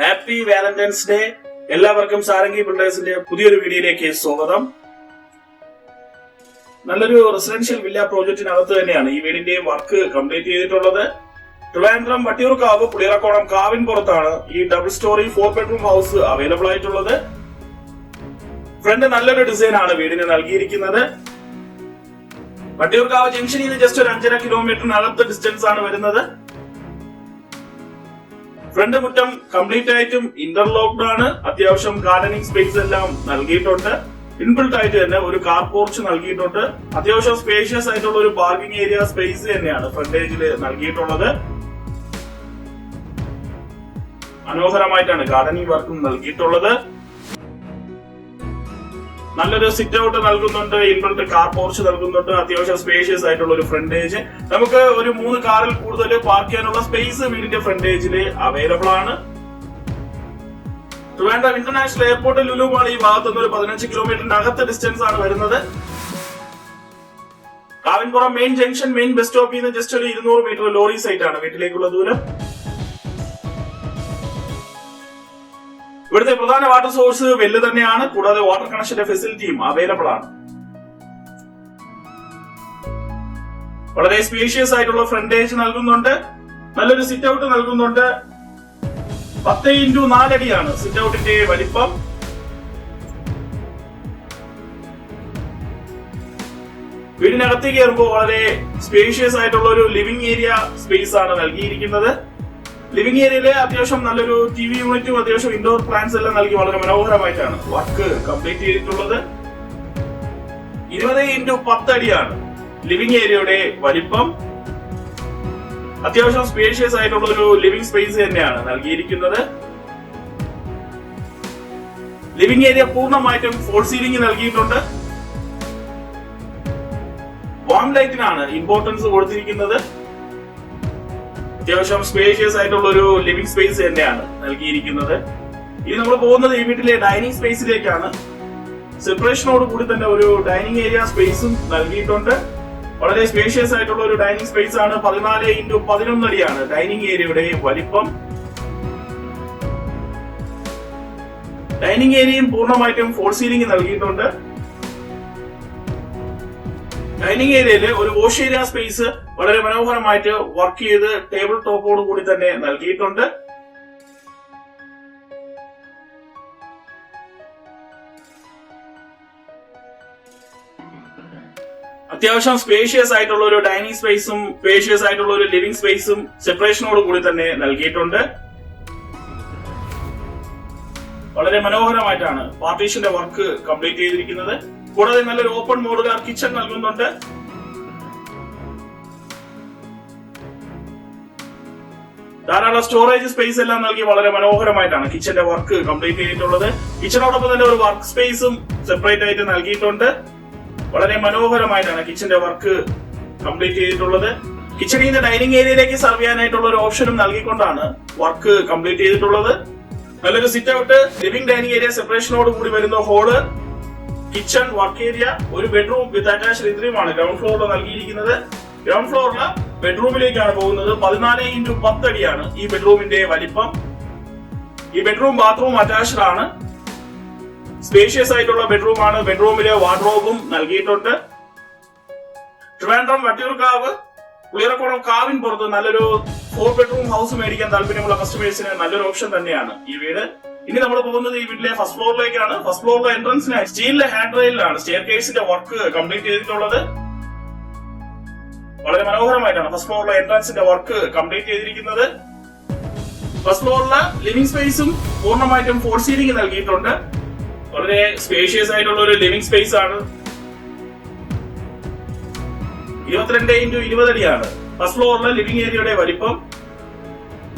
Happy Valentine's day. എല്ലാവർക്കും സാരംഗി ബിൽഡേഴ്സിന്റെ പുതിയൊരു വീഡിയോയിലേക്ക് സ്വാഗതം. നല്ലൊരു റെസിഡൻഷ്യൽ വില്ല പ്രോജക്റ്റിനകത്ത് തന്നെയാണ് ഈ വീടിന്റെ വർക്ക് കംപ്ലീറ്റ് ചെയ്തിട്ടുള്ളത്. ട്രിവാൻഡ്രം വട്ടിയൂർക്കാവ് പുളിയറക്കോണം കാവിൻപുറത്താണ് ഈ double storey 4 bedroom house available ആയിട്ടുള്ളത്. ഫ്രണ്ട് നല്ലൊരു ഡിസൈൻ ആണ് വീടിന് നൽകിയിരിക്കുന്നത്. വട്ടിയൂർക്കാവ് ജംഗ്ഷനിൽ നിന്ന് ജസ്റ്റ് ഒരു 5.5 കിലോമീറ്ററിനകത്ത് ഡിസ്റ്റൻസ് ആണ് വരുന്നത്. ഫ്രണ്ട് മുറ്റം കംപ്ലീറ്റ് ആയിട്ടും ഇന്റർലോക്ഡ് ആണ്. അത്യാവശ്യം ഗാർഡനിങ് സ്പേസ് എല്ലാം നൽകിയിട്ടുണ്ട്. ഇൻബിൽട്ട് ആയിട്ട് തന്നെ ഒരു കാർ പോർച്ച് നൽകിയിട്ടുണ്ട്. അത്യാവശ്യം സ്പേഷ്യസ് ആയിട്ടുള്ള ഒരു പാർക്കിംഗ് ഏരിയ സ്പേസ് തന്നെയാണ് ഫ്രണ്ടേജിൽ നൽകിയിട്ടുള്ളത്. മനോഹരമായിട്ടാണ് ഗാർഡനിങ് വർക്കും നൽകിയിട്ടുള്ളത്. നല്ലൊരു സിറ്റ് ഔട്ട് നൽകുന്നുണ്ട്, ഇൻബിൽട്ട് കാർ പോർച്ച് നൽകുന്നുണ്ട്. അത്യാവശ്യം സ്പേഷ്യസ് ആയിട്ടുള്ള ഒരു ഫ്രണ്ടേജ്. നമുക്ക് ഒരു 3 കാറിൽ കൂടുതൽ പാർക്ക് ചെയ്യാനുള്ള സ്പേസ് വീടിന്റെ ഫ്രണ്ടേജിൽ അവൈലബിൾ ആണ്. Trivandrum international airport Lulu mall ഈ ഭാഗത്തുനിന്ന് ഒരു 15 കിലോമീറ്ററിനകത്ത് ഡിസ്റ്റൻസ് ആണ് വരുന്നത്. Kavinpuram main junction main bus സ്റ്റോപ്പിൽ നിന്ന് ജസ്റ്റ് ഒരു 200 മീറ്റർ ലോറി സൈറ്റ് ആണ് വീട്ടിലേക്കുള്ള ദൂരം. ഇവിടുത്തെ പ്രധാന വാട്ടർ സോഴ്സ് വെല്ല് തന്നെയാണ്. കൂടാതെ വാട്ടർ കണക്ഷന്റെ ഫെസിലിറ്റിയും അവൈലബിൾ ആണ്. വളരെ സ്പേഷ്യസ് ആയിട്ടുള്ള ഫ്രണ്ടേജ് നൽകുന്നുണ്ട്. നല്ലൊരു സിറ്റ് ഔട്ട് നൽകുന്നുണ്ട്. 10x4 അടിയാണ് സിറ്റ് ഔട്ടിന്റെ വലിപ്പം. വീടിനകത്തേക്ക് കയറുമ്പോൾ വളരെ സ്പേഷ്യസ് ആയിട്ടുള്ള ഒരു ലിവിംഗ് ഏരിയ സ്പേസ് ആണ് നൽകിയിരിക്കുന്നത്. ലിവിംഗ് ഏരിയയില് അത്യാവശ്യം നല്ലൊരു TV യൂണിറ്റും അത്യാവശ്യം ഇൻഡോർ പ്ലാന്റ്സ് എല്ലാം നൽകി വളരെ മനോഹരമായിട്ടാണ് വർക്ക് കംപ്ലീറ്റ് ചെയ്തിട്ടുള്ളത്. 20x10 അടിയാണ് ലിവിംഗ് ഏരിയയുടെ വലിപ്പം. അത്യാവശ്യം സ്പേഷ്യസ് ആയിട്ടുള്ള ഒരു ലിവിംഗ് സ്പേസ് തന്നെയാണ് നൽകിയിരിക്കുന്നത്. ലിവിംഗ് ഏരിയ പൂർണ്ണമായിട്ടും ഫോൾ സീലിംഗ് നൽകിയിട്ടുണ്ട്. വാം ലൈറ്റിനാണ് ഇമ്പോർട്ടൻസ് കൊടുത്തിരിക്കുന്നത്. അത്യാവശ്യം സ്പേഷ്യസ് ആയിട്ടുള്ള ഒരു ലിവിംഗ് സ്പേസ് തന്നെയാണ് നൽകിയിരിക്കുന്നത്. ഇനി നമ്മൾ പോകുന്നത് ഈ വീട്ടിലെ ഡൈനിങ് സ്പേസിലേക്കാണ്. സെപ്പറേഷനോട് കൂടി തന്നെ ഒരു ഡൈനിങ് ഏരിയ സ്പേസും നൽകിയിട്ടുണ്ട്. വളരെ സ്പേഷ്യസ് ആയിട്ടുള്ള ഒരു ഡൈനിങ് സ്പേസ് ആണ്. 14x11 അടിയാണ് ഡൈനിങ് ഏരിയയുടെ വലിപ്പം. ഡൈനിങ് ഏരിയയും പൂർണ്ണമായിട്ടും ഫോൾ സീലിംഗ് നൽകിയിട്ടുണ്ട്. ഡൈനിങ് ഏരിയയില് ഒരു വാഷ് ഏരിയ സ്പേസ് വളരെ മനോഹരമായിട്ട് വർക്ക് ചെയ്ത് ടേബിൾ ടോപ്പോട് കൂടി തന്നെ നൽകിയിട്ടുണ്ട്. അത്യാവശ്യം സ്പേഷ്യസ് ആയിട്ടുള്ള ഒരു ഡൈനിങ് സ്പേസും സ്പേഷ്യസ് ആയിട്ടുള്ള ഒരു ലിവിംഗ് സ്പേസും സെപ്പറേഷനോട് കൂടി തന്നെ നൽകിയിട്ടുണ്ട്. വളരെ മനോഹരമായിട്ടാണ് പാർട്ടീഷന്റെ വർക്ക് കംപ്ലീറ്റ് ചെയ്തിരിക്കുന്നത്. കൂടാതെ നല്ലൊരു ഓപ്പൺ മോഡുലാർ കിച്ചൺ നൽകുന്നുണ്ട്. ധാരാളം സ്റ്റോറേജ് സ്പേസ് എല്ലാം നൽകി വളരെ മനോഹരമായിട്ടാണ് കിച്ചന്റെ വർക്ക് കംപ്ലീറ്റ് ചെയ്തിട്ടുള്ളത്. കിച്ചണോടൊപ്പം തന്നെ ഒരു വർക്ക് സ്പേസും സെപ്പറേറ്റ് ആയിട്ട് നൽകിയിട്ടുണ്ട്. വളരെ മനോഹരമായിട്ടാണ് കിച്ചന്റെ വർക്ക് കംപ്ലീറ്റ് ചെയ്തിട്ടുള്ളത്. കിച്ചണിൽ നിന്ന് ഡൈനിങ് ഏരിയയിലേക്ക് സർവ് ചെയ്യാനായിട്ടുള്ള ഒരു ഓപ്ഷനും നൽകിക്കൊണ്ടാണ് വർക്ക് കംപ്ലീറ്റ് ചെയ്തിട്ടുള്ളത്. നല്ലൊരു sit out, living dining area സെപ്പറേഷനോട് കൂടി വരുന്ന ഹോള്, കിച്ചൺ, വർക്ക് ഏരിയ, ഒരു ബെഡ്റൂം വിത്ത് അറ്റാച്ച്ഡ് ഇത്രയുമാണ് ഗ്രൗണ്ട് ഫ്ലോറിൽ നൽകിയിരിക്കുന്നത്. ഗ്രൗണ്ട് ഫ്ലോറിലെ ബെഡ്റൂമിലേക്കാണ് പോകുന്നത്. 14x10 അടിയാണ് ഈ ബെഡ്റൂമിന്റെ വലിപ്പം. ഈ ബെഡ്റൂം ബാത്റൂം അറ്റാച്ച്ഡ് ആണ്. സ്പേഷ്യസ് ആയിട്ടുള്ള ബെഡ്റൂം ആണ്. ബെഡ്റൂമിലെ വാർഡ്രോബും നൽകിയിട്ടുണ്ട്. ട്രിവാൻഡ്രം വട്ടിയൂർക്കാവ് പുളിയറക്കോണം കാവിൻപുറത്ത് നല്ലൊരു 4 ബെഡ്റൂം ഹൗസ് മേടിക്കാൻ താല്പര്യമുള്ള കസ്റ്റമേഴ്സിന് നല്ലൊരു ഓപ്ഷൻ തന്നെയാണ് ഈ വീട്. ഇനി നമ്മൾ പോകുന്നത് ഈ വീട്ടിലെ ഫസ്റ്റ് ഫ്ലോറിലേക്കാണ്. ഫസ്റ്റ് ഫ്ലോറിലെ എൻട്രൻസിനായി സ്റ്റീലിലെ ഹാൻഡ് റെയിലാണ് സ്റ്റെയർ കേസിന്റെ വർക്ക് കംപ്ലീറ്റ് ചെയ്തിട്ടുള്ളത്. വളരെ മനോഹരമായിട്ടാണ് ഫസ്റ്റ് ഫ്ലോറിലെ എൻട്രൻസിന്റെ വർക്ക് കംപ്ലീറ്റ് ചെയ്തിരിക്കുന്നത്. ഫസ്റ്റ് ഫ്ലോറിലെ ലിവിംഗ് സ്പേസും പൂർണ്ണമായിട്ടും ഫോൾ സീലിംഗ് നൽകിയിട്ടുണ്ട്. വളരെ സ്പേഷ്യസ് ആയിട്ടുള്ള ഒരു ലിവിംഗ് സ്പേസ് ആണ്. 22x20 അടിയാണ് ഫസ്റ്റ് ഫ്ലോറിലെ ലിവിംഗ് ഏരിയയുടെ വലിപ്പം.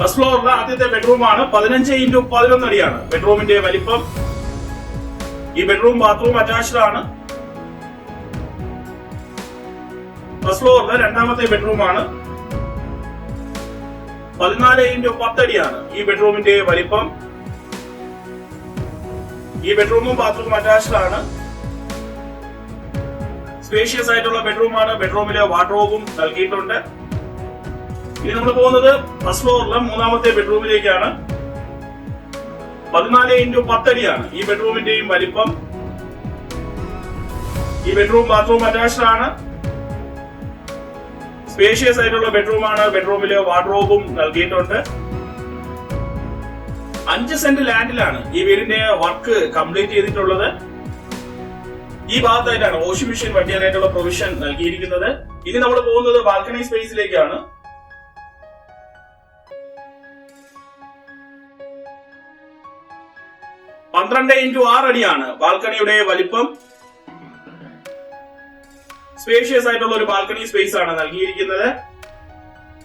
ഫസ്റ്റ് ഫ്ലോറിലെ ആദ്യത്തെ ബെഡ്റൂം ആണ്. 15x11 അടിയാണ് ബെഡ്റൂമിന്റെ വലിപ്പം. ഈ ബെഡ്റൂം ബാത്റൂം അറ്റാച്ച്ഡ് ആണ്. ഫസ്റ്റ് ഫ്ലോറിലെ രണ്ടാമത്തെ ബെഡ്റൂം ആണ്. 14x10 അടിയാണ് ഈ ബെഡ്റൂമിന്റെ വലിപ്പം. ഈ ബെഡ്റൂമും ബാത്റൂം അറ്റാച്ച്ഡ് ആണ്. സ്പേഷ്യസ് ആയിട്ടുള്ള ബെഡ്റൂം ആണ്. ബെഡ്റൂമിലെ വാർഡ്രോബും നൽകിയിട്ടുണ്ട്. ഇനി നമ്മൾ പോകുന്നത് ഫസ്റ്റ് ഫ്ലോറിലെ മൂന്നാമത്തെ ബെഡ്റൂമിലേക്കാണ്. 14x10 അടിയാണ് ഈ ബെഡ്റൂമിന്റെയും വലിപ്പം. ഈ ബെഡ്റൂം ബാത്റൂം അറ്റാച്ച്ഡ് ആണ്. സ്പേഷ്യസ് ആയിട്ടുള്ള ബെഡ്റൂമാണ്. ബെഡ്റൂമില് വാർഡ്രോബും നൽകിയിട്ടുണ്ട്. 5 സെന്റ് ലാൻഡിലാണ് ഈ വീടിന്റെ വർക്ക് കംപ്ലീറ്റ് ചെയ്തിട്ടുള്ളത്. ഈ ഭാഗത്തായിട്ടാണ് വാഷിംഗ് മെഷീൻ വയ്ക്കാനായിട്ടുള്ള പ്രൊവിഷൻ നൽകിയിരിക്കുന്നത്. ഇനി നമ്മൾ പോകുന്നത് ബാൽക്കണി സ്പേസിലേക്കാണ്. 12x6 അടിയാണ് ബാൽക്കണിയുടെ വലിപ്പം. സ്പേഷ്യസ് ആയിട്ടുള്ള ഒരു ബാൽക്കണി സ്പേസ് ആണ് നൽകിയിരിക്കുന്നത്.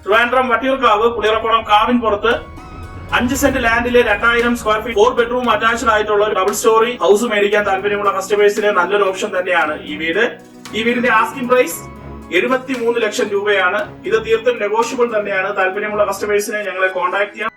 ട്രിവാൻഡ്രം വട്ടിയൂർക്കാവ് പുളിയറക്കുളം കാവിൻ പുറത്ത് 5 സെന്റ് ലാൻഡിലെ 2000 സ്ക്വയർ ഫീറ്റ് 4 ബെഡ്റൂം അറ്റാച്ച്ഡ് ആയിട്ടുള്ള ഒരു ഡബിൾ സ്റ്റോറി ഹൗസ് മേടിക്കാൻ താല്പര്യമുള്ള കസ്റ്റമേഴ്സിന് നല്ലൊരു ഓപ്ഷൻ തന്നെയാണ് ഈ വീട്. ഈ വീടിന്റെ ആസ്കിംഗ് പ്രൈസ് 73 ലക്ഷം രൂപയാണ്. ഇത് തീർത്തും നെഗോഷ്യബിൾ തന്നെയാണ്. താല്പര്യമുള്ള കസ്റ്റമേഴ്സിനെ ഞങ്ങളെ കോൺടാക്ട് ചെയ്യാം.